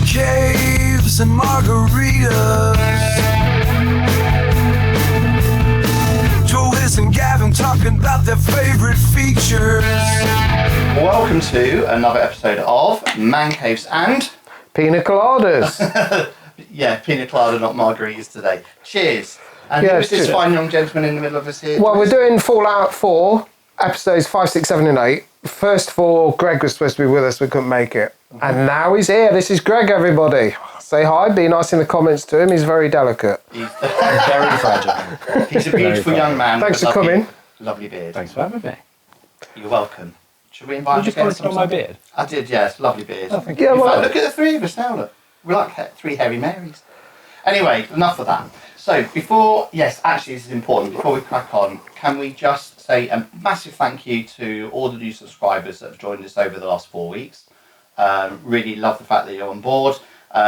caves and margaritas. Joe and Gavin talking about their favorite features. Welcome to another episode of Man Caves and Pina coladas. yeah, pina colada, not margaritas today. Cheers. And Yeah, who's this cheers. fine young gentleman in the middle of us here? Well, we're doing Fallout 4, episodes 5, 6, 7 and 8. First four, Greg was supposed to be with us, we couldn't make it. And now he's here. This is Greg, everybody. Say hi, be nice in the comments to him. He's very delicate. He's very fragile. He's a beautiful young man. Thanks with for a lovely- coming. Lovely beard. Thanks for having me. You're welcome. Should we invite Did you him again comment on my sometime? beard? I did, yes. Lovely beard. Oh, thank Yeah, In well, fact, look at the three of us now, look. We're like three hairy Marys. Anyway, enough of that. So before, yes, actually this is important, before we crack on, can we just say a massive thank you to all the new subscribers that have joined us over the last 4 weeks. Really love the fact that you're on board.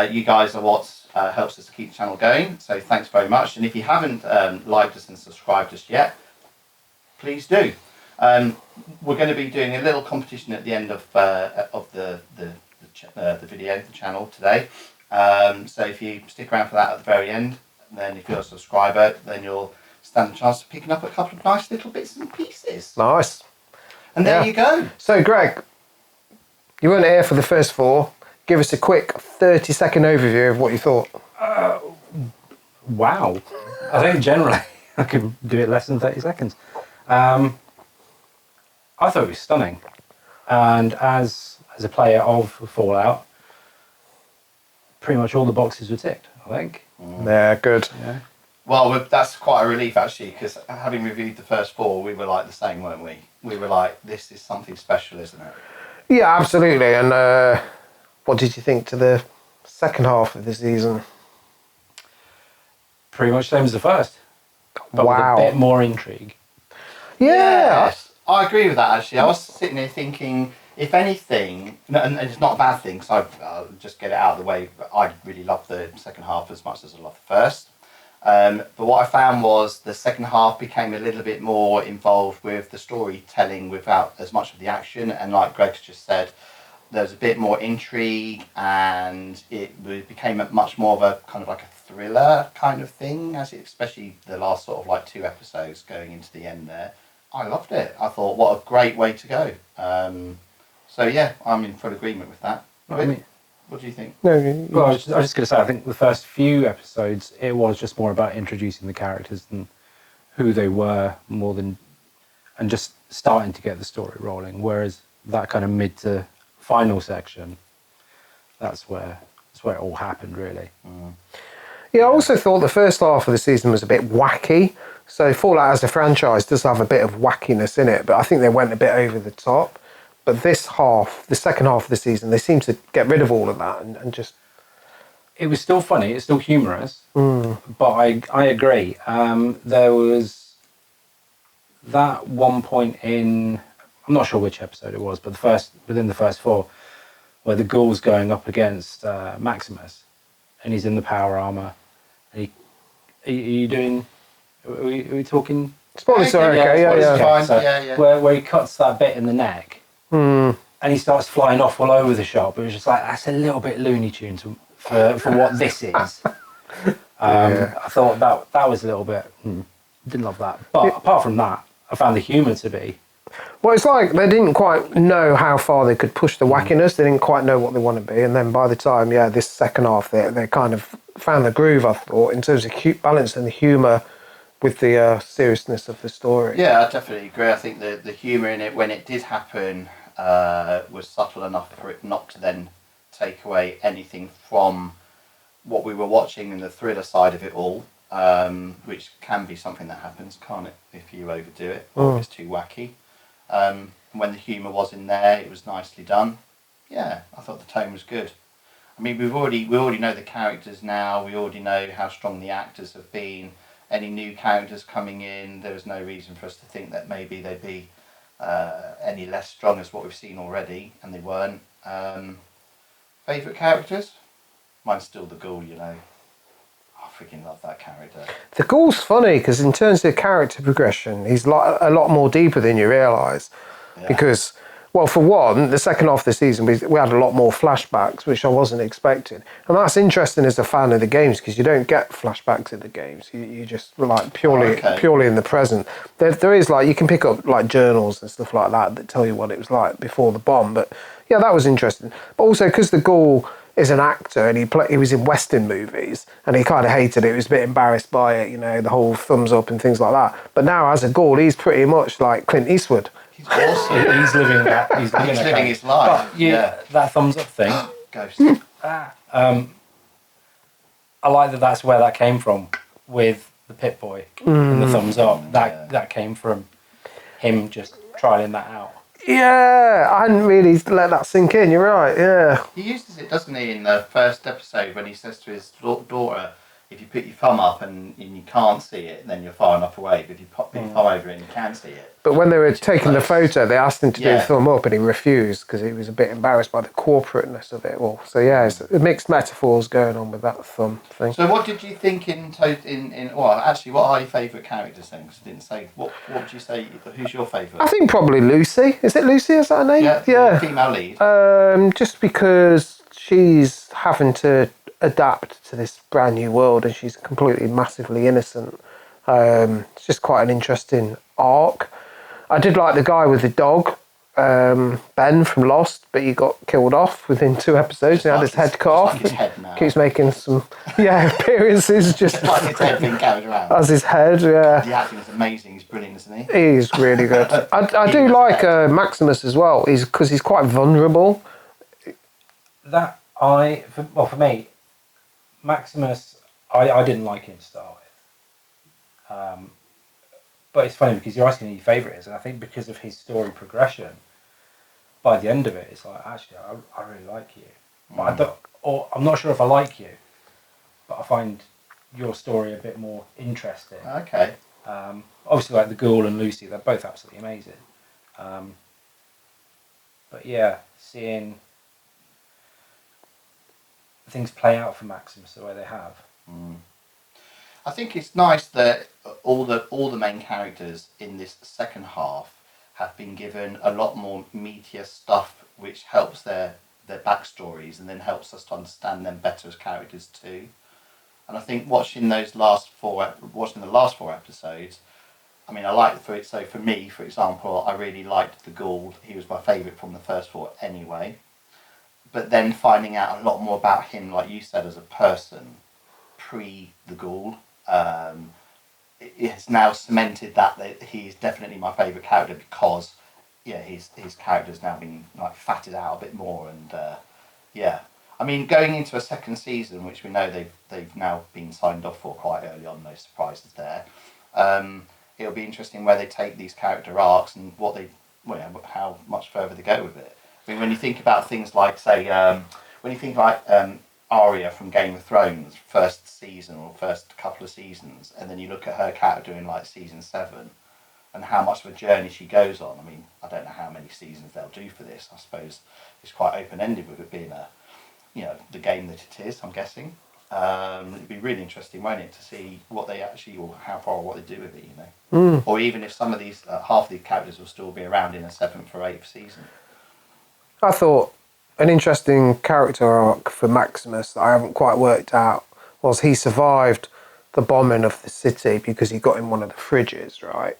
You guys are what helps us to keep the channel going, so thanks very much. And if you haven't liked us and subscribed us yet, please do. We're going to be doing a little competition at the end of the video, the channel today. So if you stick around for that at the very end, then if you're a subscriber, then you'll stand a chance of picking up a couple of nice little bits and pieces. nice. And there Yeah. you go. So, Greg, you weren't here for the first four. Give us a quick 30-second overview of what you thought. Wow. I think generally I could do it less than 30 seconds. I thought it was stunning. And as a player of Fallout, pretty much all the boxes were ticked, I think. Yeah, good. Yeah. Well, that's quite a relief actually, because having reviewed the first four, we were like the same, weren't we? We were like, this is something special, isn't it? Yeah, absolutely. And what did you think to the second half of the season? Pretty much same as the first. But Wow. with a bit more intrigue. Yeah. Yes, I agree with that actually. I was sitting there thinking, if anything, and it's not a bad thing, because I'll just get it out of the way, but I really loved the second half as much as I loved the first. But what I found was the second half became a little bit more involved with the storytelling without as much of the action, and like Greg's just said, there's a bit more intrigue, and it became much more of a kind of like a thriller kind of thing, especially the last sort of like 2 episodes going into the end there. I loved it. I thought, what a great way to go. So yeah, I'm in full agreement with that. I mean, What do you think? No, well, I was just going to say, I think the first few episodes, it was just more about introducing the characters and who they were more than, and just starting to get the story rolling. Whereas that kind of mid to final section, that's where it all happened, really. Yeah, I also thought the first half of the season was a bit wacky. So Fallout as a franchise does have a bit of wackiness in it, but I think they went a bit over the top. But this half, the second half of the season, they seem to get rid of all of that and just... It was still funny, it's still humorous, but I agree. There was that one point in, I'm not sure which episode it was, but within the first 4, where the ghoul's going up against Maximus, and he's in the power armor. And are you doing? Are we talking? Spoilers are okay, yeah. Fine. So Yeah. Where he cuts that bit in the neck, and he starts flying off all over the shop. It was just like, that's a little bit Looney Tunes for what this is. I thought that was a little bit. Didn't love that, but apart from that, I found the humour to be. Well, it's like they didn't quite know how far they could push the wackiness. They didn't quite know what they want to be. And then by the time, this second half, they kind of found the groove, I thought, in terms of balance and the humour with the seriousness of the story. Yeah, I definitely agree. I think the humour in it, when it did happen, was subtle enough for it not to then take away anything from what we were watching and the thriller side of it all, which can be something that happens, can't it, if you overdo it or if it's too wacky. When the humour was in there, it was nicely done. Yeah, I thought the tone was good. I mean, we already know the characters now. We already know how strong the actors have been. Any new characters coming in, there was no reason for us to think that maybe they'd be any less strong as what we've seen already, and they weren't. Favourite characters? Mine's still the ghoul, I freaking love that character. The ghoul's funny because in terms of character progression, he's a lot more deeper than you realise. Yeah. Because Well, for one, the second half of the season, we had a lot more flashbacks, which I wasn't expecting. And that's interesting as a fan of the games, because you don't get flashbacks in the games. You just like purely in the present. There is like, you can pick up like journals and stuff like that tell you what it was like before the bomb. But yeah, that was interesting. But also because the Ghoul is an actor and he was in Western movies and he kind of hated it. He was a bit embarrassed by it, the whole thumbs up and things like that. But now as a Ghoul, he's pretty much like Clint Eastwood. He's awesome. He's living that. He's living his life. But that thumbs up thing. Ghost. I like that's where that came from with the Pit Boy and the thumbs up. That came from him just trying that out. Yeah, I hadn't really let that sink in. You're right. Yeah. He uses it, doesn't he, in the first episode when he says to his daughter, if you put your thumb up and you can't see it, then you're far enough away. But if you put your thumb over it and you can see it. But when they were taking the photo, they asked him to do a thumb up and he refused because he was a bit embarrassed by the corporateness of it all. So yeah, it's mixed metaphors going on with that thumb thing. So what did you think well, actually, what are your favourite characters then? Because I didn't say, what would you say, who's your favourite? I think probably Lucy. Is it Lucy? Is that her name? Yeah. Female lead. Just because she's having to adapt to this brand new world and she's completely massively innocent. It's just quite an interesting arc. I did like the guy with the dog, Ben from Lost, but he got killed off within 2 episodes. He had his head cut off. Like his head now. Keeps making some appearances just like his head being carried around. as his head. Yeah, the acting is amazing. He's brilliant, isn't he? he's really good. I do like Maximus as well. Because he's quite vulnerable. For me, Maximus, I didn't like him to start with. But it's funny because you're asking who your favourite is, and I think because of his story progression, by the end of it, it's like, actually, I really like you. But I'm not sure if I like you, but I find your story a bit more interesting. Okay. Obviously, like the Ghoul and Lucy, they're both absolutely amazing. But yeah, seeing things play out for Maximus the way they have. I think it's nice that all the main characters in this second half have been given a lot more meatier stuff, which helps their backstories and then helps us to understand them better as characters too. And I think watching the last 4 episodes, I mean, I like for me, for example, I really liked the Ghoul. He was my favourite from the first 4 anyway. But then finding out a lot more about him, like you said, as a person, pre the Ghoul, it has now cemented that he's definitely my favourite character because, his character's now been like fatted out a bit more and I mean, going into a second season, which we know they've now been signed off for quite early on, no surprises there. It'll be interesting where they take these character arcs and how much further they go with it. I mean, when you think about things like, say, Arya from Game of Thrones, first season or first couple of seasons, and then you look at her character in like season 7 and how much of a journey she goes on. I mean, I don't know how many seasons they'll do for this. I suppose it's quite open-ended with it being the game that it is, I'm guessing. It'd be really interesting, won't it, to see what they actually, or how far, or what they do with it, Or even if some of these, half of these characters will still be around in a 7th or 8th season. I thought an interesting character arc for Maximus that I haven't quite worked out was he survived the bombing of the city because he got in one of the fridges, right?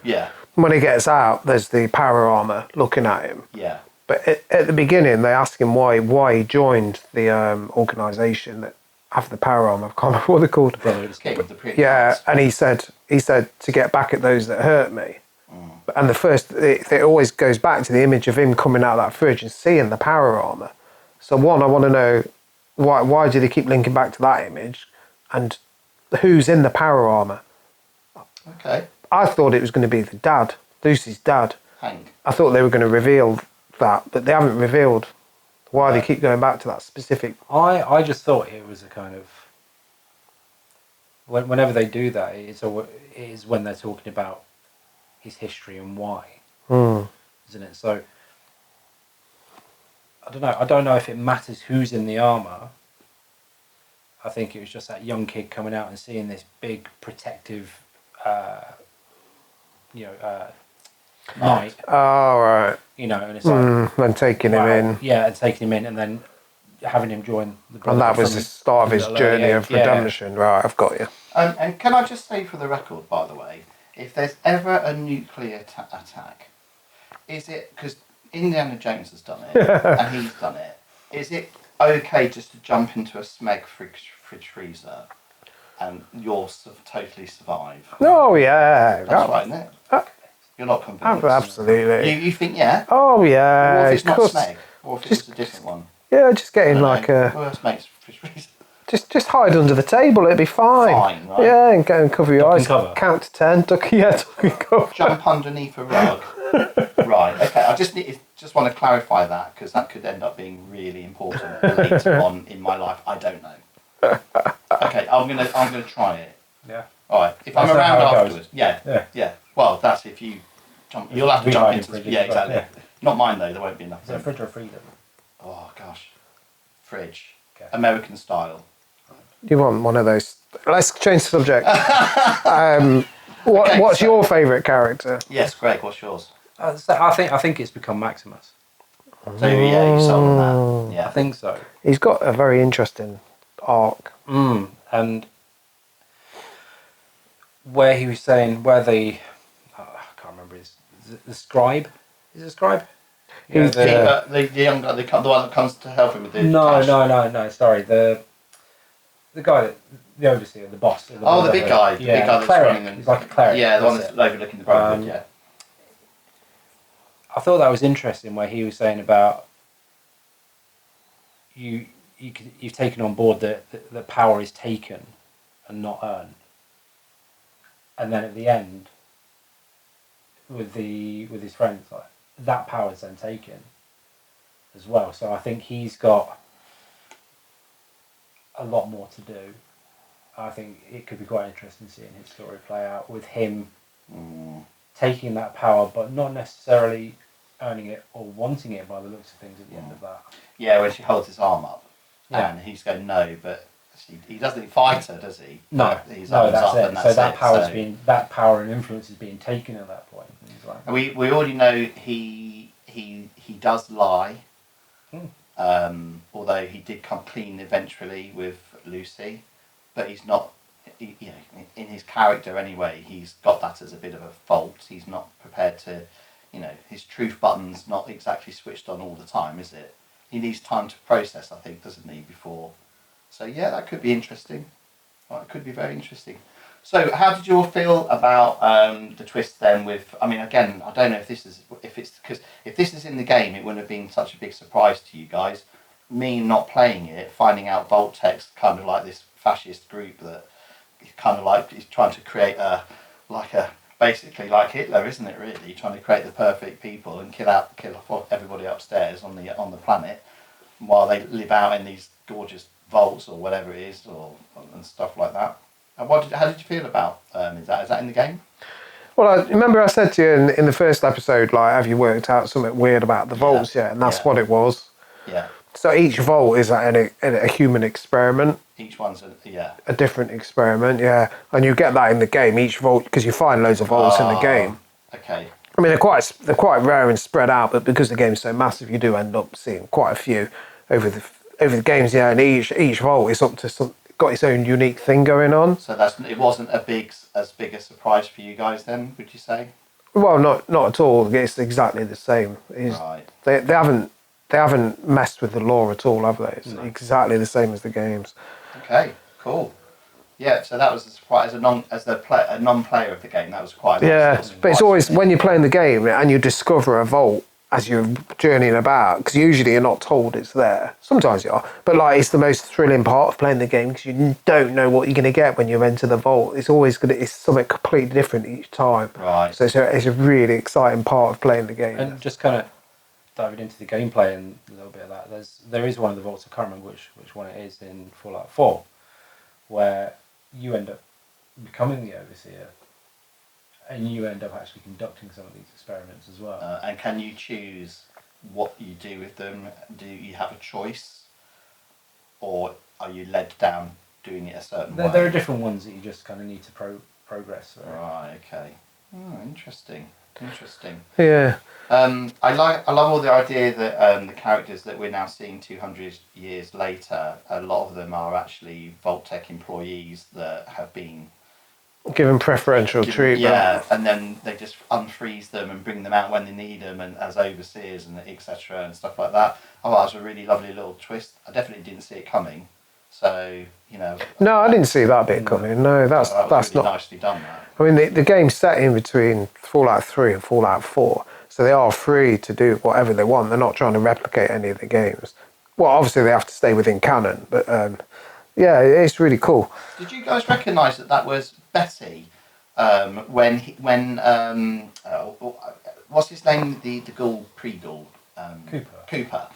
Yeah. When he gets out, there's the power armor looking at him. Yeah. But at the beginning, they ask him why he joined the organisation that have the power armor. I can't remember what they're called. And he said to get back at those that hurt me. And it always goes back to the image of him coming out of that fridge and seeing the power armor. So one, I want to know why do they keep linking back to that image, and who's in the power armor? Okay. I thought it was going to be the dad, Lucy's dad. Hank. I thought they were going to reveal that, but they haven't revealed why they keep going back to that specific. I just thought it was a kind of, whenever they do that, it is when they're talking about his history and why, isn't it? So I don't know. I don't know if it matters who's in the armor. I think it was just that young kid coming out and seeing this big protective, night. Oh, right. You know, and it's like And taking him wow. in. Yeah, and taking him in, and then having him join the And that was from the start of a his little journey early of age. Yeah. redemption. Right, I've got you. And can I just say for the record, by the way, if there's ever a nuclear attack, is it, because Indiana Jones has done it, and he's done it, is it okay just to jump into a Smeg fridge freezer and you'll totally survive? Oh, yeah. That's right, isn't it? You're not convinced. Absolutely. You think, yeah? Oh, yeah. What if it's not course. Smeg? Or if it was a different one? Yeah, just I getting don't like know. a... Worst mate's fridge freezer. Just hide under the table, it'd be fine. Fine, right? Yeah, and go and cover your Duck eyes. and cover. Count to 10. Duck and cover. Jump underneath a rug. Right, okay. I just want to clarify that because that could end up being really important later on in my life. I don't know. Okay, I'm gonna try it. Yeah. All right. If That's I'm around how it goes. afterwards, yeah. Yeah. Well, that's if you jump. You'll have to We jump hide in into. fridges, Yeah, but, exactly. yeah. Not mine though. There won't be enough. Is it a fridge or a freezer? Oh gosh, fridge, Okay. American style. You want one of those? Let's change the subject. Okay, What's so- your favourite character? Yes, Greg. What's yours? So I think it's become Maximus. So yeah, you sold on that. Yeah. I think so. He's got a very interesting arc. And where he was saying where I can't remember the scribe. Is it a scribe? You know, He's The young guy, the one that comes to help him with the cash. no. Sorry, the guy that the overseer, the boss. The big guy. The big guy that's cleric. running. He's like a cleric. Yeah, the one that's that's overlooking the brotherhood. Um, Yeah. I thought that was interesting where he was saying about you've taken on board that power is taken and not earned, and then at the end with his friends, like that power is then taken as well. So I think he's got a lot more to do. I think it could be quite interesting seeing his story play out with him taking that power, but not necessarily earning it or wanting it by the looks of things at the end of that. Yeah, when she holds his arm up, Yeah. and he's going no, but he doesn't fight her, does he? No, His no, arm's that's up it. and So that power so- that power and influence is being taken at that point. And he's like, And we already know he does lie. Although he did come clean eventually with Lucy, but he's not. In his character anyway, he's got that as a bit of a fault. He's not prepared to, his truth button's not exactly switched on all the time, is it? He needs time to process, I think, doesn't he, before. So yeah, that could be interesting. Well, it could be very interesting. So how did you all feel about the twist then with, I mean, again, I don't know if this is in the game, it wouldn't have been such a big surprise to you guys. Me not playing it, finding out Voltec's kind of like this fascist group that kind of like is trying to create basically like Hitler, isn't it really? Trying to create the perfect people and kill off everybody upstairs on the planet while they live out in these gorgeous vaults or whatever it is and stuff like that. And how did you feel about is that in the game? Well, I remember I said to you in the first episode, like, have you worked out something weird about the vaults yet? And that's what it was. Yeah. So each vault is a human experiment. Each one's a different experiment, yeah. And you get that in the game. Each vault, because you find loads of vaults in the game. Okay. I mean, they're quite rare and spread out, but because the game's so massive, you do end up seeing quite a few over the games. Yeah, and each vault is up to got its own unique thing going on. So it wasn't as big a surprise for you guys then, would you say? Well, not at all. It's exactly the same. Right. They haven't messed with the lore at all, have they? It's exactly the same as the games. Okay, cool. Yeah, so that was a surprise as a non-player of the game. That was quite. But it's always when you're playing the game and you discover a vault as you're journeying about, because usually you're not told it's there. Sometimes you are, but like it's the most thrilling part of playing the game because you don't know what you're going to get when you enter the vault. It's always it's something completely different each time. Right. So it's a really exciting part of playing the game. and just kind of diving into the gameplay and a little bit of that. There is one of the vaults, I can't remember which one it is in Fallout 4, where you end up becoming the overseer, and you end up actually conducting some of these experiments as well. And can you choose what you do with them? Do you have a choice, or are you led down doing it a certain way? There are different ones that you just kind of need to progress. Right. Okay. Oh, interesting. Interesting. Yeah. I love all the idea that the characters that we're now seeing 200 years later, a lot of them are actually Vault-Tec employees that have been Given preferential treatment. Yeah, and then they just unfreeze them and bring them out when they need them, and as overseers and etc. and stuff like that. Oh, that was a really lovely little twist. I definitely didn't see it coming. So No, I didn't see that bit coming. No, that's really not nicely done. That. I mean, the game's set in between Fallout 3 and Fallout 4, so they are free to do whatever they want. They're not trying to replicate any of the games. Well, obviously they have to stay within canon, but yeah, it's really cool. Did you guys recognise that was Betty when what's his name? The ghoul pre-ghoul Cooper.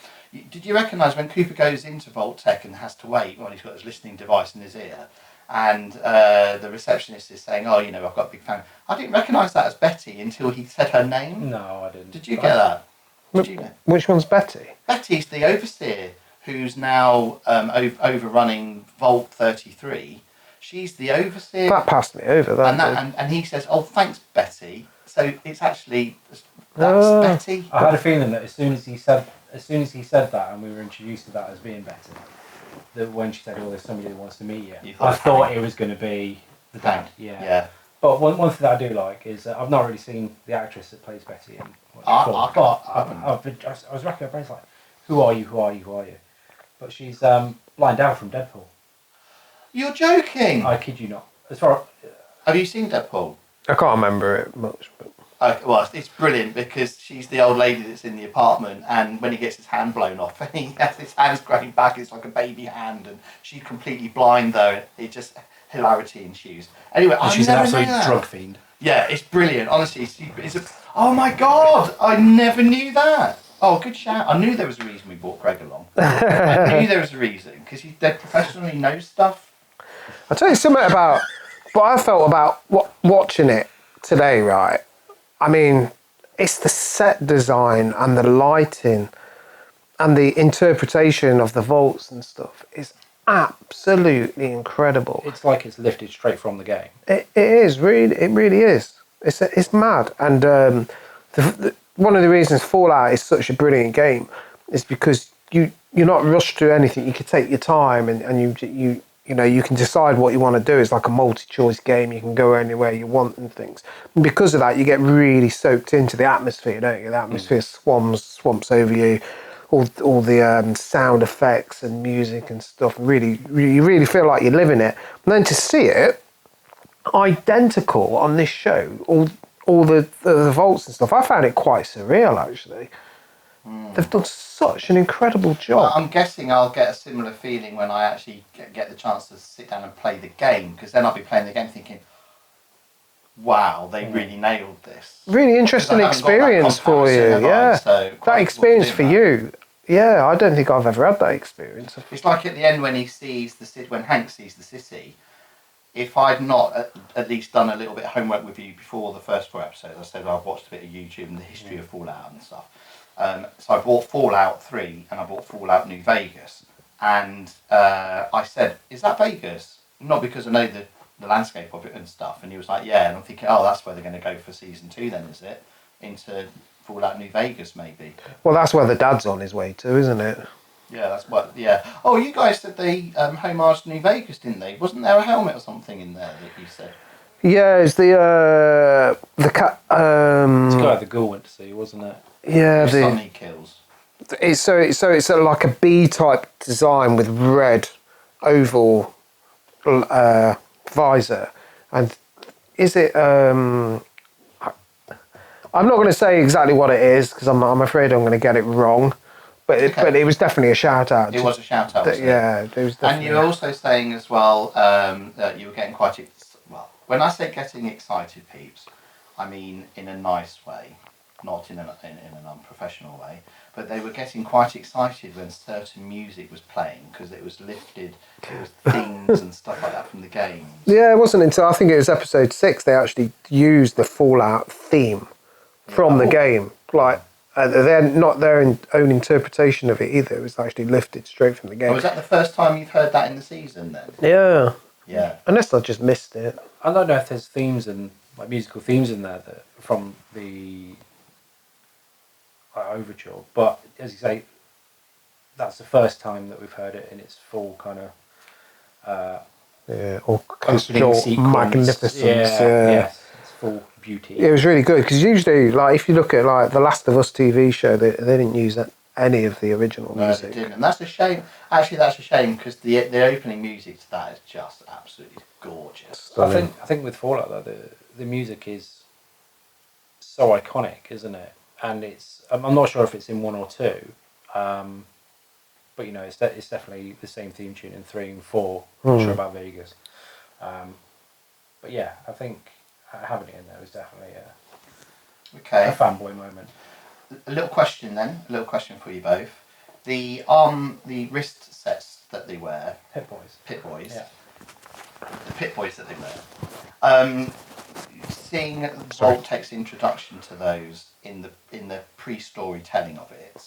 Did you recognise when Cooper goes into Vault-Tec and has to wait when he's got his listening device in his ear? And the receptionist is saying, "Oh, I've got a big fan." I didn't recognise that as Betty until he said her name. No, I didn't. Did you get that? Did you know? Which one's Betty? Betty's the overseer who's now overrunning Vault 33. She's the overseer. That passed me over. And he says, "Oh, thanks, Betty." So it's actually that's Betty. I had a feeling that as soon as he said that, and we were introduced to that as being Betty, that when she said, "Oh, there's somebody that wants to meet you," I thought it was going to be the dad. Yeah. But one thing that I do like is I've not really seen the actress that plays Betty in. I was racking my brains like, who are you? But she's Blind Al from Deadpool. You're joking. I kid you not. Have you seen Deadpool? I can't remember it much, but well, it's brilliant because she's the old lady that's in the apartment, and when he gets his hand blown off, and he has his hands growing back, it's like a baby hand, and she's completely blind though. It just hilarity ensues. Anyway, she's an absolute drug fiend. Yeah, it's brilliant. Honestly, oh my god, I never knew that. Oh, good shout. I knew there was a reason we brought Greg along. I knew there was a reason because they professionally knows stuff. I'll tell you something about what I felt about watching it today, right? I mean, it's the set design and the lighting and the interpretation of the vaults and stuff is absolutely incredible. It's like it's lifted straight from the game. It is, really, it really is. It's mad. And one of the reasons Fallout is such a brilliant game is because you're not rushed through anything. You can take your time and you can decide what you want to do. It's like a multi-choice game. You can go anywhere you want and things. And because of that, you get really soaked into the atmosphere, don't you? The atmosphere swamps over you. All the sound effects and music and stuff. You really feel like you're living it. And then to see it identical on this show, all the vaults and stuff, I found it quite surreal actually. They've done such an incredible job. Well, I'm guessing I'll get a similar feeling when I actually get the chance to sit down and play the game, because then I'll be playing the game thinking, wow, they really nailed this. Really interesting experience for you, yeah. That experience for you, yeah, I don't think I've ever had that experience. It's like at the end when when Hank sees the city. If I'd not at least done a little bit of homework with you before the first 4 episodes, I said I've watched a bit of YouTube and the history of Fallout and stuff. So I bought Fallout 3 and I bought Fallout New Vegas. And I said, is that Vegas? Not because I know the landscape of it and stuff. And he was like, yeah. And I'm thinking, oh, that's where they're going to go for season 2 then, is it? Into Fallout New Vegas, maybe. Well, that's where the dad's on his way to, isn't it? Yeah, that's what. Yeah. Oh, you guys said they homaged New Vegas, didn't they? Wasn't there a helmet or something in there that you said? Yeah, it's the cat. It's the guy the ghoul went to see, wasn't it? Yeah, the son he kills. It's like a B type design with red oval visor, and is it? I'm not going to say exactly what it is because I'm afraid I'm going to get it wrong. But it was definitely a shout out. It was a shout out. Yeah, it was definitely. And you were also saying as well that you were getting quite well. When I say getting excited, peeps, I mean in a nice way, not in an unprofessional way. But they were getting quite excited when certain music was playing because it was lifted, it was themes and stuff like that from the games. Yeah, it wasn't until I think it was episode 6 they actually used the Fallout theme from the game, like. They're not their own interpretation of it either. It was actually lifted straight from the game. Oh, was that the first time you've heard that in the season then? Yeah. Yeah. Unless I just missed it. I don't know if there's themes in like musical themes in there that from the overture. But as you say, that's the first time that we've heard it in its full kind of Yeah, opening orchestral sequence. magnificence. Yes, its full beauty. It was really good because usually, like, if you look at like the Last of Us TV show, they didn't use any of the original No, music. they didn't, and that's a shame. Actually, that's a shame because the opening music to that is just absolutely gorgeous. Stunning. I think with Fallout though, the music is so iconic, isn't it? And it's I'm not sure if it's in 1 or 2, but you know it's definitely the same theme tune in 3 and 4. Not sure about Vegas, but yeah, I think having it in there was definitely a Okay, fanboy moment. a little question then. A little question for you both. The wrist sets that they wear, Hit Boys. Pit Boys. Yeah. The Pit Boys that they wear. Seeing Voltec's introduction to those in the pre-story telling of it,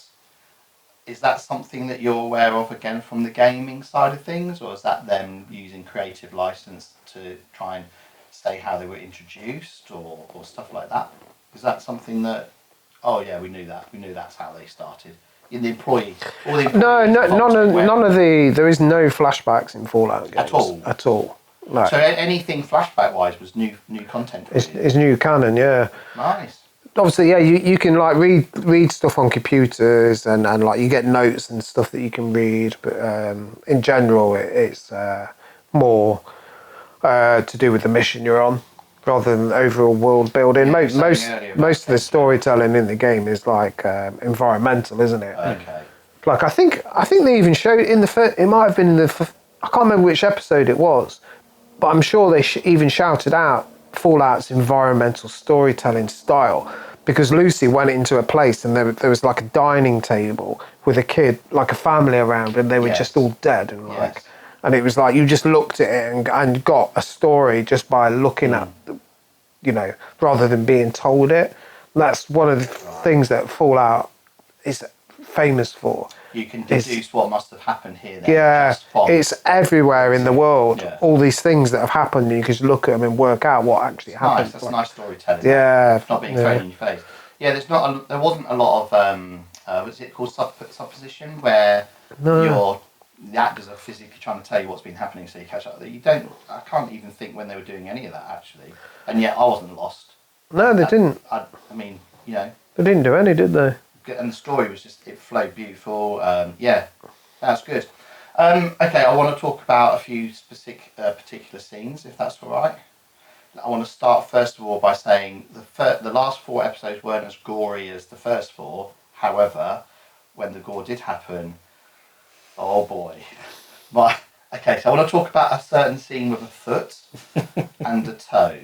is that something that you're aware of again from the gaming side of things, or is that them using creative license to try and say how they were introduced or stuff like that? Is that something that, oh yeah, we knew that's how they started? In the employees, all the employees No, none of the there is no flashbacks in Fallout games At all? No, So anything flashback wise was new content for you? it's new canon. Yeah. Nice. Obviously, yeah, you can like read stuff on computers and like you get notes and stuff that you can read, but in general it's more to do with the mission you're on rather than overall world building. Yeah, you were saying earlier about Most of the storytelling in the game is like environmental, isn't it? Okay. Like I think they even showed in the first, it might have been in the I can't remember which episode it was, but I'm sure they even shouted out Fallout's environmental storytelling style, because Lucy went into a place and there was like a dining table with a kid, like a family around, and they were just all dead and like, Yes. and it was like you just looked at it and got a story just by looking at, you know, rather than being told it. And that's one of the things that Fallout is famous for. You can deduce what must have happened here. Then, Yeah, just from- it's everywhere in the world. Yeah. All these things that have happened, you can just look at them and work out what actually happened. nice. That's nice storytelling. Yeah, Not being yeah. thrown in your face. Yeah, there wasn't a lot of what's it called, supposition, where the actors are physically trying to tell you what's been happening, so you catch up. I can't even think when they were doing any of that actually, and yet I wasn't lost. No, they didn't. I mean, you know, They didn't do any, did they? and the story was it flowed beautiful. Yeah, that's good. Okay, I want to talk about a few particular scenes, if that's all right. I want to start first of all by saying the last 4 episodes weren't as gory as the first 4. However, when the gore did happen, oh boy. Okay, so I want to talk about a certain scene with a foot and a toe.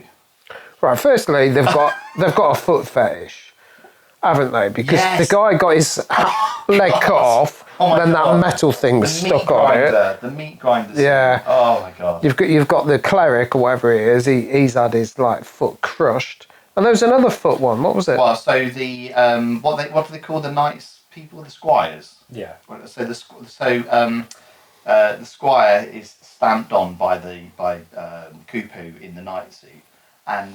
Right. Firstly, they've got a foot fetish, haven't they? Because Yes. the guy got his leg cut off, Oh my then God. that metal thing was The stuck on it. The meat grinder scene. Yeah. Oh my god. You've got the cleric or whatever he is. He's had his like foot crushed, and there was another foot one. What was it? Well, so the what do they call the knights people? The squires. Yeah. So the squire is stamped on by Kupu in the knight suit, and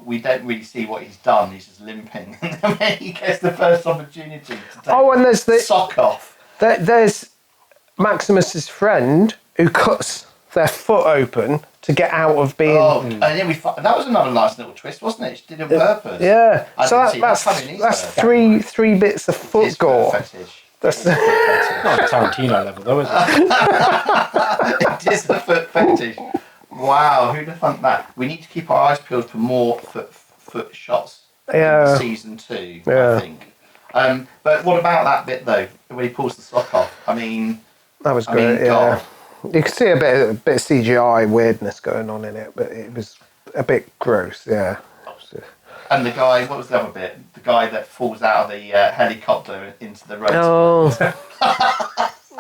we don't really see what he's done. He's just limping, and then he gets the first opportunity to take And there's the sock off. there's Maximus's friend who cuts their foot open to get out of being. Oh, and then that was another nice little twist, wasn't it? She did it on purpose. Yeah, I so didn't see that coming that's either. three bits of foot His gore. foot fetish. That's Not Tarantino level though, is it? It is the foot fetish. Wow, who'd have thought that? We need to keep our eyes peeled for more foot shots Yeah. in season 2, Yeah. I think. But what about that bit though, when he pulls the sock off? I mean, that was great. Yeah, God. you could see a bit of CGI weirdness going on in it, but it was a bit gross. Yeah. And the guy, what was the other bit? The guy that falls out of the helicopter into the road. Oh.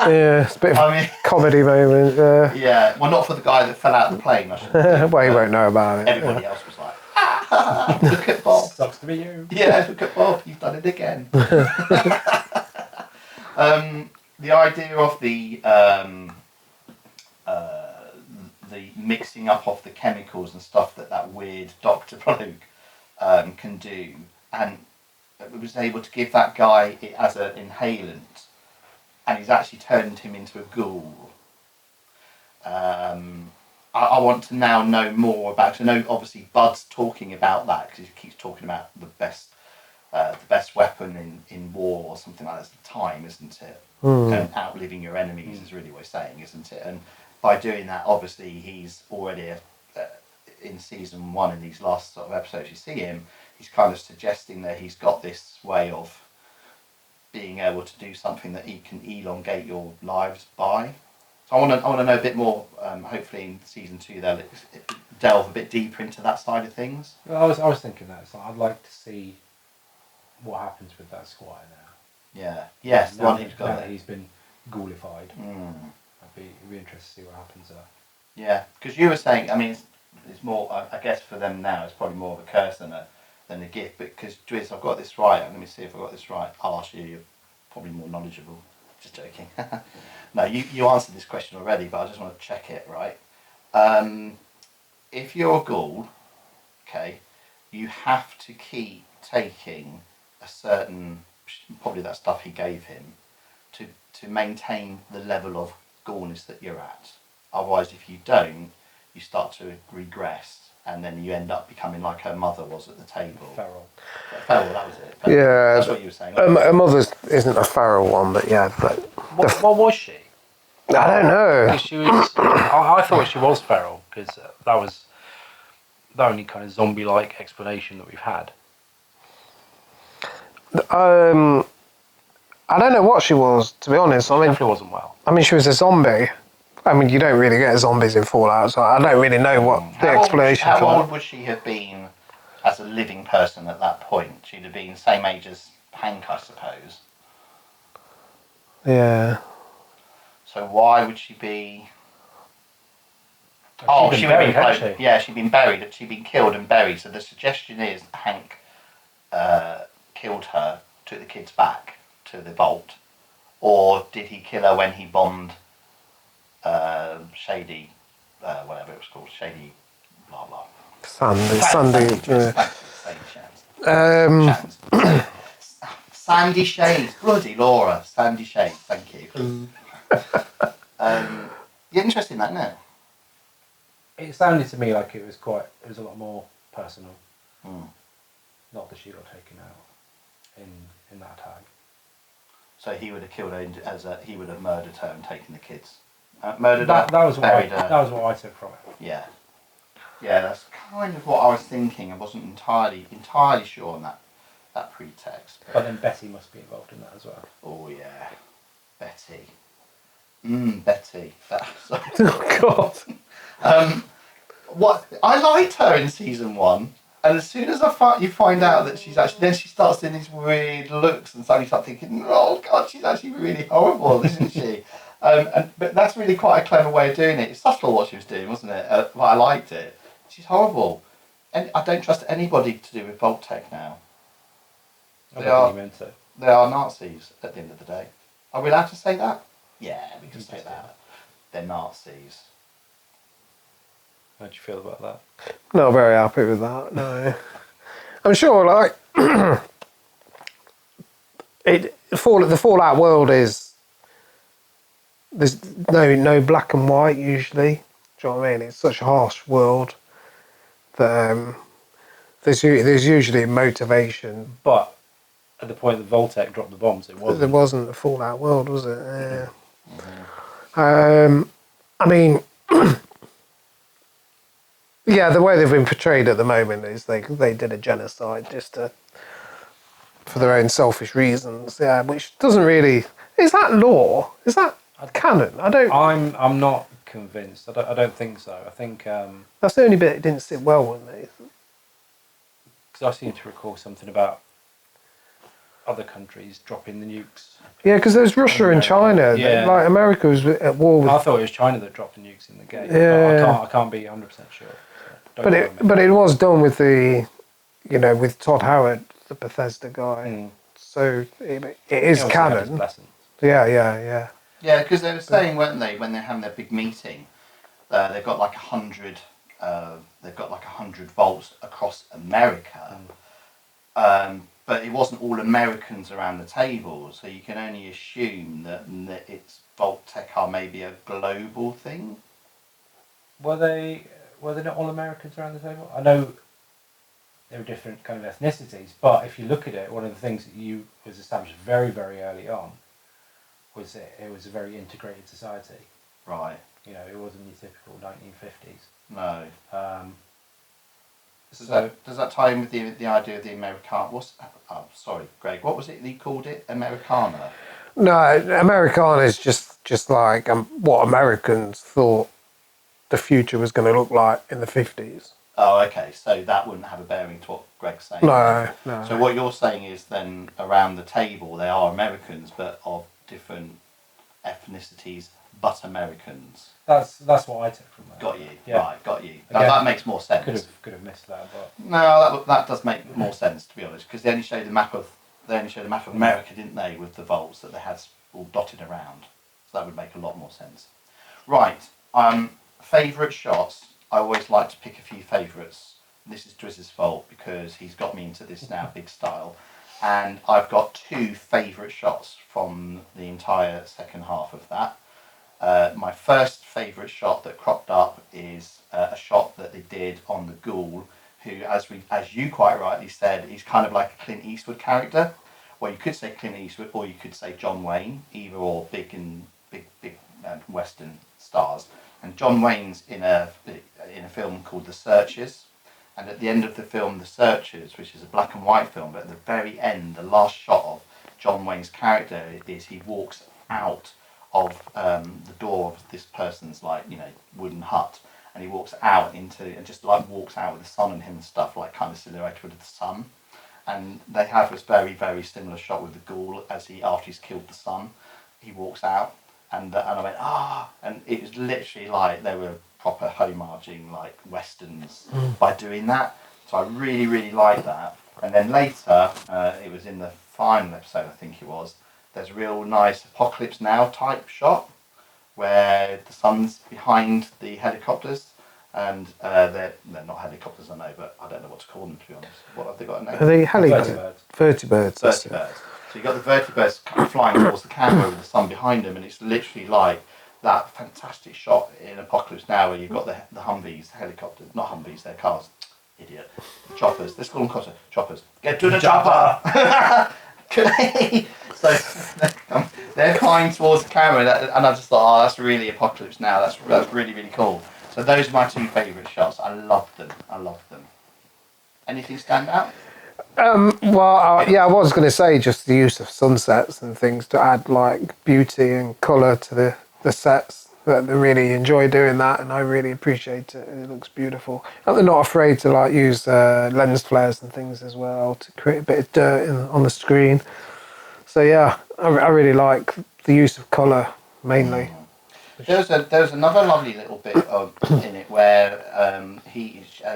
Yeah, it's a bit of I mean, comedy moment. yeah. Well, not for the guy that fell out of the plane. I should say. Well, you won't know about it. Everybody else was like, ah, look at Bob. Sucks to be you. Yeah, look at Bob, you've done it again. The idea of the mixing up of the chemicals and stuff that weird Dr. Bloke can do, and was able to give that guy it as an inhalant, and he's actually turned him into a ghoul. I want to now know more about. I know obviously Bud's talking about that because he keeps talking about the best weapon in war or something like that. Is the time, isn't it? And outliving your enemies is really what he's saying, isn't it? And by doing that, obviously he's already in season 1 in these last sort of episodes. You see him. He's kind of suggesting that he's got this way of being able to do something that he can elongate your lives by. So I want to know a bit more. Hopefully in season 2 they'll delve a bit deeper into that side of things. Well, I was thinking that. So I'd like to see what happens with that squire now. Yeah. Yes. Now that he's been ghoulified. It'd be interesting to see what happens there. Yeah, because you were saying. I mean, it's more. I guess for them now, it's probably more of a curse than a gift. Because Driz, I've got this right. Let me see if I got this right. I'll ask you. You're probably more knowledgeable. Just joking. No, you answered this question already, but I just want to check it, right? If you're a ghoul, okay, you have to keep taking a certain, probably that stuff he gave him, to maintain the level of ghoulness that you're at. Otherwise, if you don't, you start to regress, and then you end up becoming like her mother was at the table. Feral, that was it. Feral. Yeah, That's what you were saying. her mother's isn't a feral one, but yeah. But what was she? I don't know. 'Cause she was. I thought she was feral because that was the only kind of zombie-like explanation that we've had. I don't know what she was, to be honest. I mean, Definitely wasn't well. I mean, she was a zombie. I mean, you don't really get zombies in Fallout, so I don't really know what the explanation How for old that. would she have been as a living person at that point? She'd have been same age as Hank, I suppose. Yeah. So why would she be? She'd Oh, been she would have been buried, hadn't buried. she? Yeah, she'd been buried. She'd been killed and buried. So the suggestion is Hank killed her, took the kids back to the vault, or did he kill her when he bombed Shady, whatever it was called, Shady, blah blah. Sandy. Yeah. Sandy Shades, bloody Laura, Sandy Shades, thank you. You're interested in that now? It sounded to me like it was a lot more personal. Not that she got taken out in that tag. So he would have killed her he would have murdered her and taken the kids. Murdered That her, was buried her. that was what I took from it. Yeah. Yeah, that's kind of what I was thinking. I wasn't entirely sure on that pretext. But then Betty must be involved in that as well. Oh yeah, Betty. Betty. Oh, God. What I liked her in season 1, and as soon as you find out that she's actually, then she starts doing these weird looks, and suddenly you start thinking, oh God, she's actually really horrible, isn't she? But that's really quite a clever way of doing it. It's subtle what she was doing, wasn't it? But I liked it. She's horrible, and I don't trust anybody to do with Voltec now. I don't think you meant it. They are Nazis at the end of the day. Are we allowed to say that? Yeah, we can say that. They're Nazis. How do you feel about that? Not very happy with that, no. I'm sure, like, the Fallout world is, there's no black and white usually. Do you know what I mean? It's such a harsh world that there's usually motivation. But at the point that Voltec dropped the bombs, it wasn't. There wasn't a Fallout world, was it? Yeah. I mean, yeah, the way they've been portrayed at the moment is they did a genocide just for their own selfish reasons. Yeah, which doesn't really. Is that lore? Is that canon? I don't. I'm not convinced. I don't think so. I think That's the only bit that didn't sit well with me. because I seem to recall something about other countries dropping the nukes. Yeah, because there's Russia and China. Yeah. Like America was at war with. I thought it was China that dropped the nukes in the game. Yeah. But I can't be 100% sure. So don't quote me. But it was done with with Todd Howard, the Bethesda guy. So it is He obviously had his canon. blessing. Yeah. Yeah, because they were saying, weren't they, when they're having their big meeting, they've got like 100. They've got like 100 vaults across America. But it wasn't all Americans around the table, so you can only assume that it's Vault Tech are maybe a global thing. Were they not all Americans around the table? I know there were different kind of ethnicities, but if you look at it, one of the things that was established very, very early on was it was a very integrated society. Right. You know, it wasn't your typical 1950s. No. So Does that tie in with the idea of the Americana? Sorry, Greg. What was it he called it? Americana. No, Americana is just like what Americans thought the future was going to look like in the 50s. Oh, okay. So that wouldn't have a bearing to what Greg's saying. No, no. So what you're saying is then around the table they are Americans, but of different ethnicities, but Americans. that's what I took from that. Got you. Yeah. Right. Got you. Again, That makes more sense. Could have missed that, but No, that does make more sense, to be honest, because they only showed the map of America, didn't they, with the vaults that they had all dotted around. So that would make a lot more sense. Right. Favourite shots. I always like to pick a few favourites. This is Drizz's fault because he's got me into this now, big style, and I've got 2 favourite shots from the entire second half of that. My first favourite shot that cropped up is a shot that they did on the Ghoul, who, as you quite rightly said, he's kind of like a Clint Eastwood character. Well, you could say Clint Eastwood, or you could say John Wayne, either or, big Western stars. And John Wayne's in a film called The Searchers, and at the end of the film The Searchers, which is a black and white film, but at the very end, the last shot of John Wayne's character is he walks out of the door of this person's wooden hut, and he walks out and just walks out with the sun on him and stuff, like kind of silhouetted with the sun. And they have this very, very similar shot with the Ghoul after he's killed the sun, he walks out, and I went and it was literally like they were proper homaging like westerns by doing that. So I really, really like that. And then later, it was in the final episode, I think it was. There's a real nice Apocalypse Now type shot where the sun's behind the helicopters, and they're not helicopters, I know, but I don't know what to call them, to be honest. What have they got a name? Are they Vertibirds. Vertibirds. Vertibirds. So you've got the vertibirds flying towards the camera with the sun behind them, and it's literally like that fantastic shot in Apocalypse Now where you've got the Humvees, helicopters, not Humvees, they're cars. Idiot. The choppers. Let's call them choppers. Get to the chopper! So they're flying towards the camera, and I just thought, that's really Apocalypse Now. That's really, really cool. So those are my 2 favourite shots. I love them. Anything stand out? I was going to say just the use of sunsets and things to add like beauty and colour to the sets. That they really enjoy doing that, and I really appreciate it. It looks beautiful, and they're not afraid to use lens flares and things as well to create a bit of dirt on the screen. So yeah, I really like the use of colour mainly. There's another lovely little bit in it where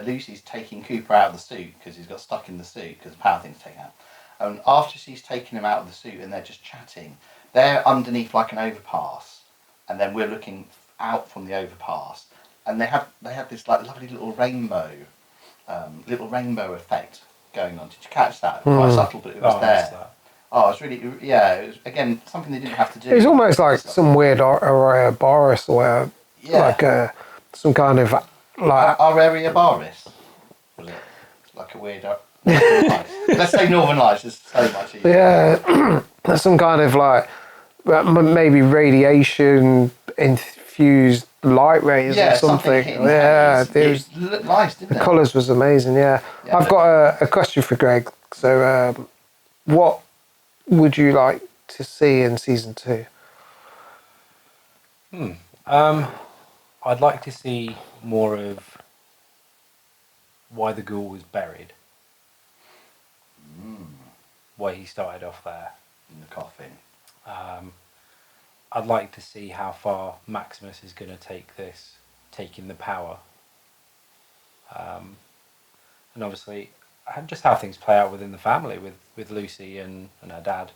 Lucy's taking Cooper out of the suit because he's got stuck in the suit because the power thing's taken out. And after she's taken him out of the suit and they're just chatting, they're underneath like an overpass, and then we're looking out from the overpass, and they have this like lovely little rainbow effect going on. Did you catch that? Quite subtle, but it was there. Oh, it's really, it was, again, something they didn't have to do. It was almost like some weird Boris or some kind of like... Aurelia Boris, was it? Like a weird... Northern Lights. Let's say Northern Lights, it's so much easier. Yeah, some kind of like, maybe radiation infused light rays or something. Yeah, it looked nice, didn't it? The colours was amazing, yeah. I've got a question for Greg. So, what would you like to see in season 2? I'd like to see more of why the Ghoul was buried. Why he started off there. In the coffin. I'd like to see how far Maximus is going to take this, taking the power. And obviously, just how things play out within the family with Lucy and her dad.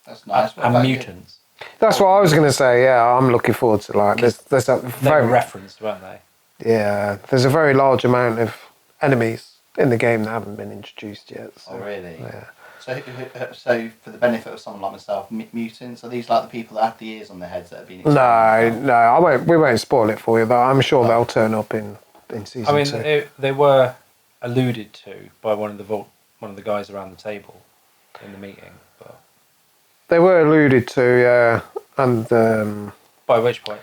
That's nice. And mutants. That's what I was going to say. Yeah, I'm looking forward to like there's a They were very referenced, weren't they? yeah there's a very large amount of enemies in the game that haven't been introduced yet. So, Oh, really? Yeah. So for the benefit of someone like myself, mutants, are these like the people that have the ears on their heads that have been No, explained? no, I won't. We won't spoil it for you, but I'm sure they'll turn up in season I mean, 2. they were alluded to by one of the guys around the table in the meeting, but They were alluded to, yeah, and by which point,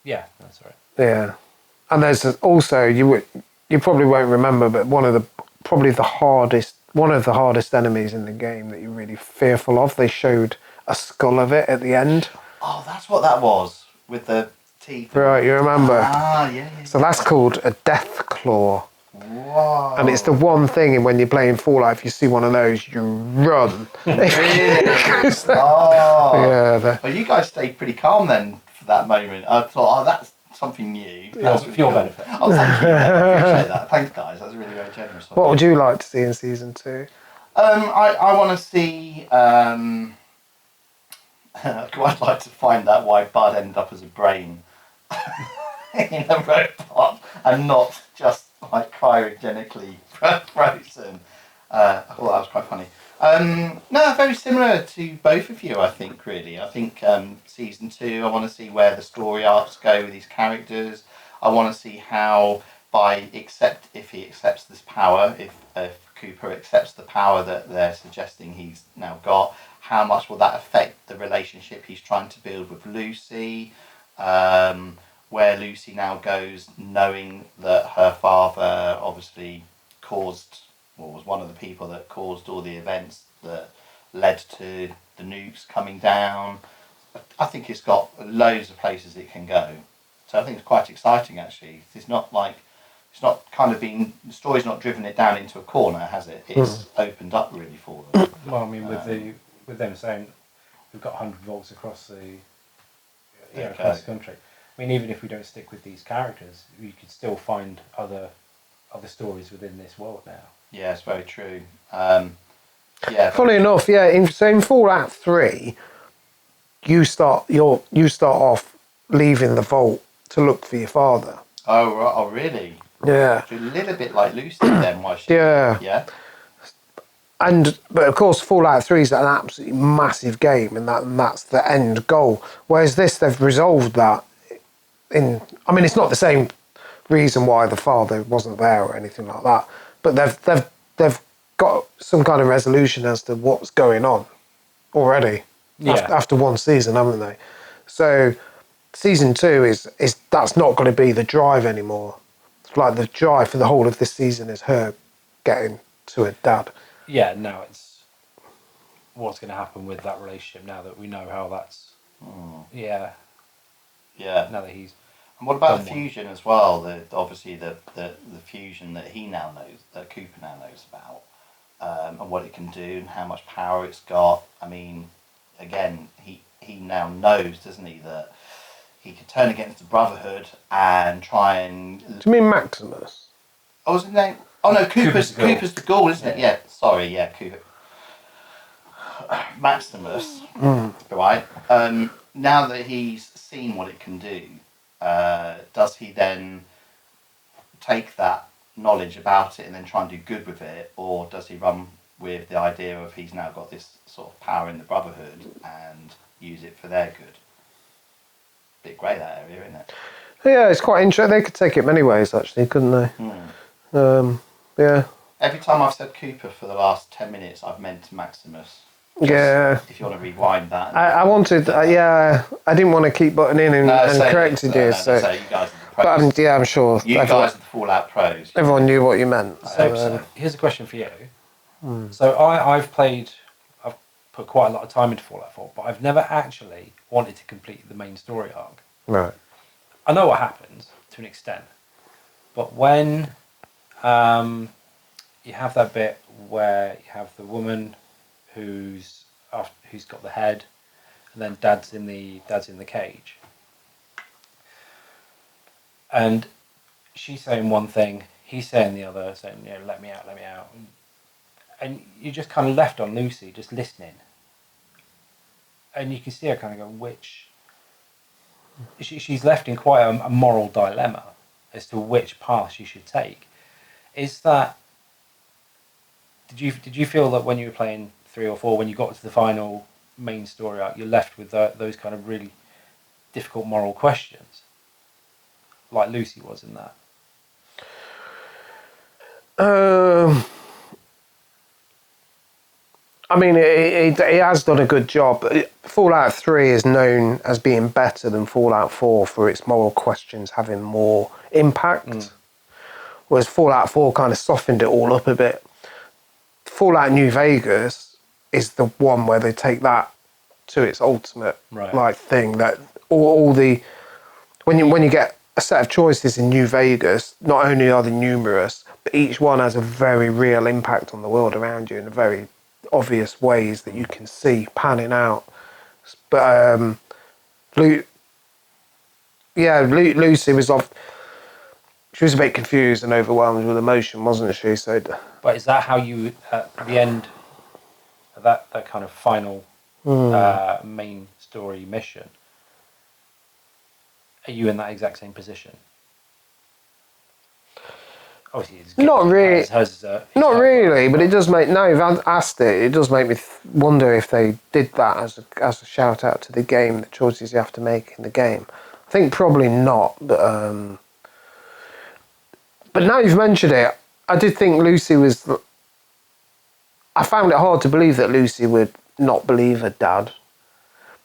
yeah, that's right. yeah, and there's also you probably won't remember, but one of the hardest enemies in the game that you're really fearful of. They showed a skull of it at the end. Oh, that's what that was with the teeth. Right, you remember? Ah, yeah. So that's called a death claw. Whoa. And it's the one thing when you're playing Fallout, if you see one of those, you run. Really? Oh. Yeah. Well, you guys stayed pretty calm then for that moment. I thought, oh, that's something new. That's For your benefit. Oh, thank you. I appreciate that. Thanks, guys. That's really very generous. What would you like to see in season 2? I want to see. I'd like to find out why Bud ended up as a brain in a robot and not just like cryogenically frozen. I thought that was quite funny. No, very similar to both of you, I think, really. I think season 2, I want to see where the story arcs go with these characters. I want to see how, if he accepts this power, if Cooper accepts the power that they're suggesting he's now got, how much will that affect the relationship he's trying to build with Lucy? Where Lucy now goes, knowing that her father obviously was one of the people that caused all the events that led to the nukes coming down. I think it's got loads of places it can go. So I think it's quite exciting, actually. The story's not driven it down into a corner, has it? It's opened up really for them. Well, I mean, with them saying we've got 100 volts across across the country. I mean, even if we don't stick with these characters, you could still find other stories within this world now. Yeah, it's very true. Funny enough, yeah. In Fallout 3, you start off leaving the vault to look for your father. Oh, right. Oh, really? Yeah. So a little bit like Lucy then, was she? Yeah. Yeah. But of course, Fallout 3 is an absolutely massive game, and that's the end goal. Whereas this, they've resolved that. It's not the same reason why the father wasn't there or anything like that, but they've got some kind of resolution as to what's going on already. Yeah. After one season, haven't they? So season 2 is that's not going to be the drive anymore. It's like the drive for the whole of this season is her getting to her dad. Yeah, now it's what's going to happen with that relationship now that we know how that's. Yeah. Yeah. Now that he's. And what about the fusion as well? Obviously the fusion that he now knows, that Cooper now knows about, and what it can do and how much power it's got. I mean, again, he now knows, doesn't he, that he could turn against the Brotherhood and try and. Do you mean Maximus? Oh, was his name? Oh no, Cooper's the Ghoul, isn't it? Yeah. Sorry, yeah, Cooper. Maximus, right? Now that he's seen what it can do, does he then take that knowledge about it and then try and do good with it, or does he run with the idea of he's now got this sort of power in the Brotherhood and use it for their good? Bit grey that area, isn't it? Yeah, it's quite interesting. They could take it many ways, actually, couldn't they? Yeah. Every time I've said Cooper for the last 10 minutes, I've meant Maximus. Yeah. If you want to rewind that. I wanted, I didn't want to keep butting in and corrected you. So you guys are the pros. But I'm sure. You guys are the Fallout pros. Everyone knew what you meant. So here's a question for you. So I've put quite a lot of time into Fallout 4, but I've never actually wanted to complete the main story arc. Right. I know what happens to an extent, but when you have that bit where you have the woman who's got the head, and then dad's in the cage, and she's saying one thing, he's saying the other, saying, let me out, and you're just kind of left on Lucy, just listening. and you can see her kind of going, which she's left in quite a moral dilemma as to which path she should take. Is that did you feel that when you were playing 3 or 4, when you got to the final main story arc, you're left with those kind of really difficult moral questions, like Lucy was in that? I mean, it has done a good job. Fallout 3 is known as being better than Fallout 4 for its moral questions having more impact. Whereas Fallout 4 kind of softened it all up a bit. Fallout New Vegas is the one where they take that to its ultimate thing. That all the when you get a set of choices in New Vegas, not only are they numerous, but each one has a very real impact on the world around you in a very obvious ways that you can see panning out. But Lucy was off. She was a bit confused and overwhelmed with emotion, wasn't she? So, but is that how you, at the end of that kind of final main story mission, are you in that exact same position? Obviously, it's not really. Not really, but it does make. Now you've asked it, it does make me wonder if they did that as a shout out to the game, the choices you have to make in the game. I think probably not, but now you've mentioned it, I did think Lucy was. I found it hard to believe that Lucy would not believe her dad,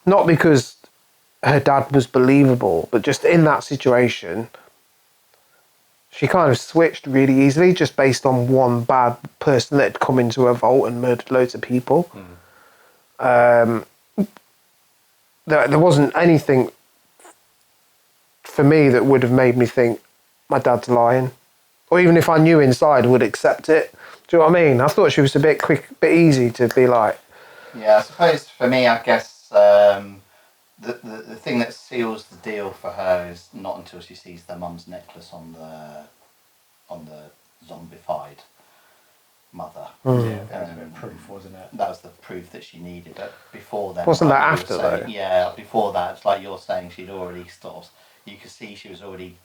not because her dad was believable, but just in that situation. She kind of switched really easily just based on one bad person that had come into her vault and murdered loads of people. There wasn't anything for me that would have made me think my dad's lying. Or even if I knew inside, I would accept it. Do you know what I mean? I thought she was a bit quick, a bit easy to be like... Yeah, I suppose for me, I guess... The thing that seals the deal for her is not until she sees their mum's necklace on the zombified mother. Yeah, that was a bit of proof, wasn't it? That was the proof that she needed. But before then, wasn't like that after saying, though? Yeah, before that, it's like you're saying, she'd already sort of. You could see she'd already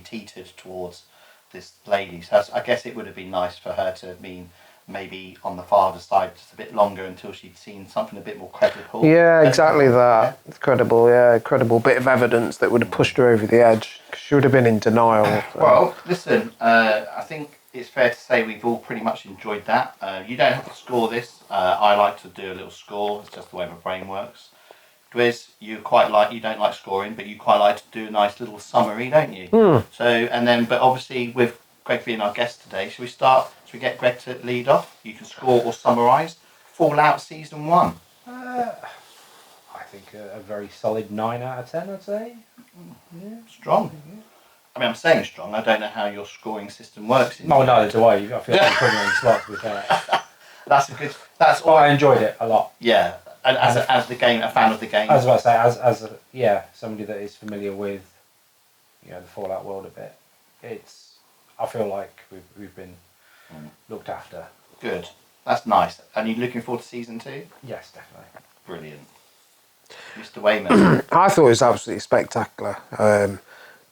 teetered towards this lady. So I guess it would have been nice for her to have been maybe on the father's side just a bit longer until she'd seen something a bit more credible. Yeah, exactly that. Yeah. Credible bit of evidence that would have pushed her over the edge. She would have been in denial. So. Well, listen, I think it's fair to say we've all pretty much enjoyed that. You don't have to score this. I like to do a little score. It's just the way my brain works. Dwiz, you don't like scoring, but you quite like to do a nice little summary, don't you? So, but obviously with Greg being our guest today, should we get Greg to lead off? You can score or summarise Fallout Season 1. I think a very solid 9 out of 10, I'd say. Yeah. Strong. I mean, I'm saying strong. I don't know how your scoring system works. No, neither do I. I feel like I'm putting you on the spot with that. That's a good... That's all. I enjoyed it a lot. Yeah. And as a fan of the game. I was about to say, somebody that is familiar with, the Fallout world a bit. I feel like we've been looked after. Good. That's nice. And you looking forward to Season 2? Yes, definitely. Brilliant. Mr. Wayman. I thought it was absolutely spectacular.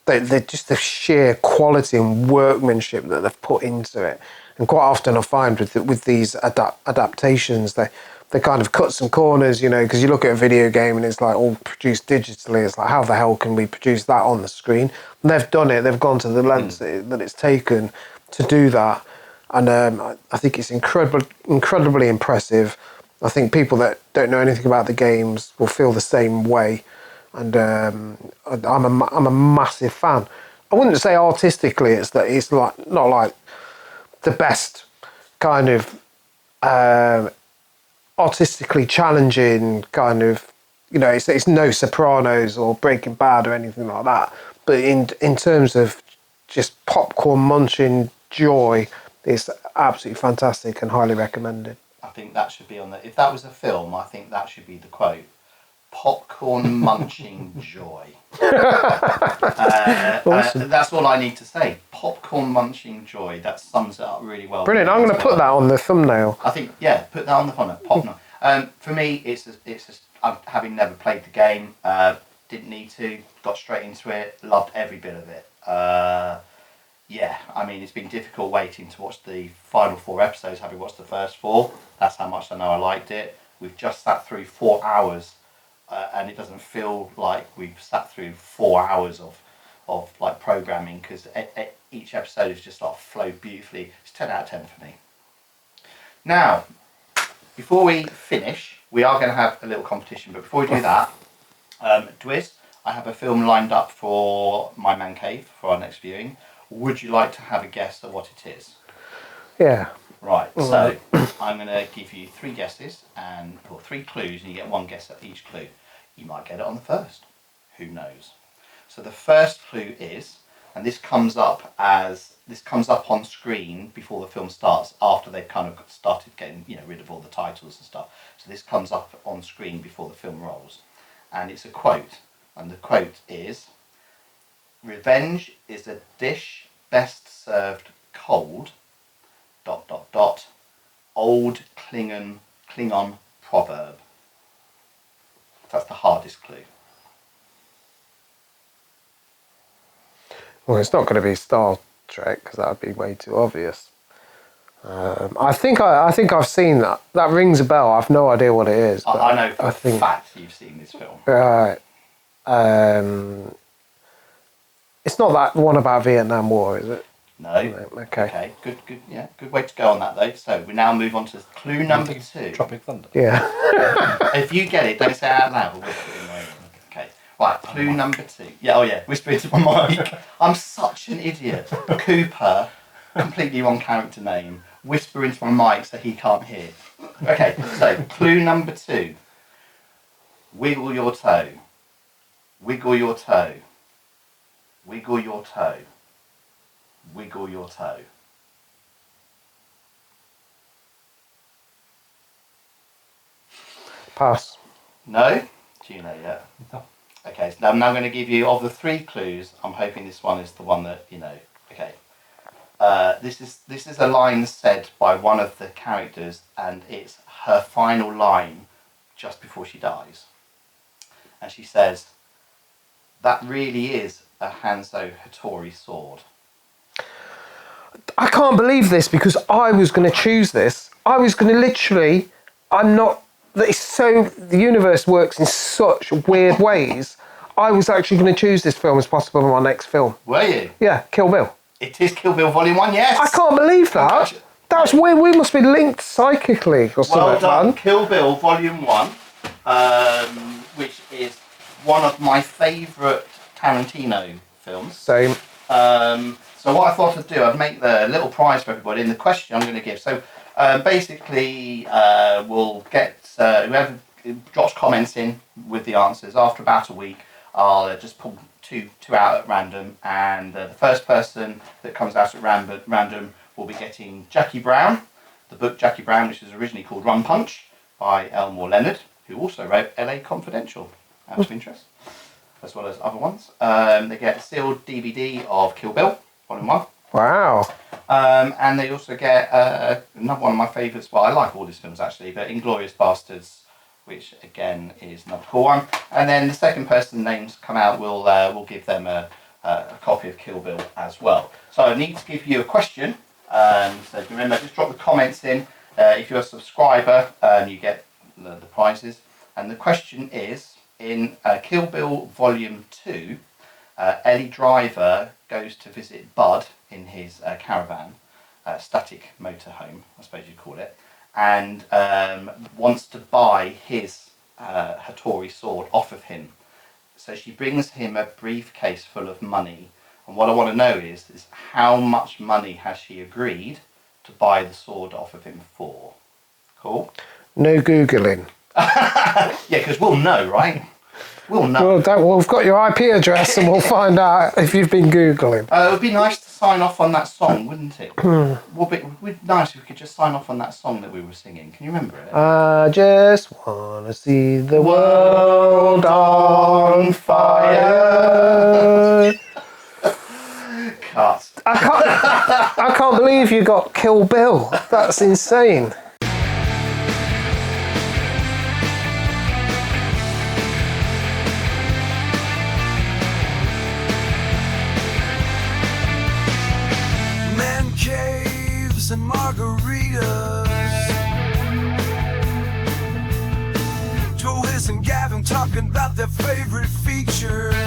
Just the sheer quality and workmanship that they've put into it. And quite often I find with these adaptations, they kind of cut some corners, because you look at a video game and it's like all produced digitally. It's like, how the hell can we produce that on the screen? And they've done it. They've gone to the lengths that it's taken to do that. And I think it's incredibly impressive. I think people that don't know anything about the games will feel the same way. And I'm a massive fan. I wouldn't say artistically it's like not like the best kind of artistically challenging kind of, it's no Sopranos or Breaking Bad or anything like that. But in terms of just popcorn munching joy, it's absolutely fantastic and highly recommended. I think that should be on the... If that was a film, I think that should be the quote. Popcorn munching joy. Awesome. That's all I need to say. Popcorn munching joy. That sums it up really well. Brilliant. I'm going to put that on the thumbnail. I think, put that on the thumbnail. For me, it's a having never played the game, didn't need to, got straight into it, loved every bit of it. Yeah, I mean, it's been difficult waiting to watch the final 4 episodes, having watched the first 4. That's how much I know I liked it. We've just sat through 4 hours, and it doesn't feel like we've sat through 4 hours of like programming, because each episode has just sort of flowed beautifully. It's 10 out of 10 for me. Now, before we finish, we are going to have a little competition, but before we do that, Dwiz, I have a film lined up for my man cave for our next viewing. Would you like to have a guess at what it is? Yeah. Right, so I'm going to give you 3 guesses, or 3 clues, and you get 1 guess at each clue. You might get it on the first. Who knows? So the first clue is, and this comes up on screen before the film starts, after they've kind of started getting rid of all the titles and stuff. So this comes up on screen before the film rolls, and it's a quote, and the quote is, "Revenge is a dish best served cold. ... Old Klingon proverb." That's the hardest clue. Well, it's not going to be Star Trek, because that would be way too obvious. I think I've seen that. That rings a bell. I've no idea what it is. But I know for a fact you've seen this film. Right. It's not that one about Vietnam War, is it? No. Okay. Good. Yeah, good way to go on that though. So we now move on to clue number 2. Tropic Thunder. Yeah. If you get it, don't say it out loud. But whisper it in my ear. Okay. Right. Clue number 2. Yeah. Oh yeah. Whisper into my mic. I'm such an idiot. Cooper. Completely wrong character name. Whisper into my mic so he can't hear. Okay. So clue number 2. Wiggle your toe. Wiggle your toe. Wiggle your toe. Wiggle your toe. Pass. No? Do you know yet? No. Okay, so I'm now going to give you, of the 3 clues, I'm hoping this one is the one that you know. Okay. This is a line said by one of the characters, and it's her final line just before she dies. And she says, "That really is a Hanzo Hattori sword." I can't believe this, because I was going to choose this. I was going to literally... the universe works in such weird ways. I was actually going to choose this film as possible in my next film. Were you? Yeah, Kill Bill. It is Kill Bill Volume 1, yes! I can't believe that. That's weird. We must be linked psychically or something. Well done. Man. Kill Bill Volume 1, which is one of my favourite Tarantino films. Same. So what I thought I'd do, I'd make the little prize for everybody in the question I'm going to give. So basically, we'll get whoever drops comments in with the answers. After about a week, I'll just pull two out at random, and the first person that comes out at random will be getting Jackie Brown, the book Jackie Brown, which was originally called Rum Punch by Elmore Leonard, who also wrote LA Confidential, out of interest, as well as other ones. They get a sealed DVD of Kill Bill, Volume 1. Wow. And they also get another one of my favourites. Well, I like all these films actually, but Inglourious Bastards, which again is another cool one. And then the second person names come out, we'll give them a copy of Kill Bill as well. So I need to give you a question. So remember, just drop the comments in. If you're a subscriber, you get the prizes. And the question is, in Kill Bill Volume 2, Ellie Driver goes to visit Bud in his caravan, static motorhome, I suppose you'd call it, and wants to buy his Hattori sword off of him. So she brings him a briefcase full of money, and what I want to know is how much money has she agreed to buy the sword off of him for? Cool? No Googling. Yeah, because we'll know, right? We'll know. Well, we've got your IP address and we'll find out if you've been Googling. It would be nice to sign off on that song, wouldn't it? It would be nice if we could just sign off on that song that we were singing. Can you remember it? I just want to see the world on fire. Cut. I can't believe you got Kill Bill. That's insane. tapas and margaritas. Joe, Liz, and Gavin talking about their favorite features.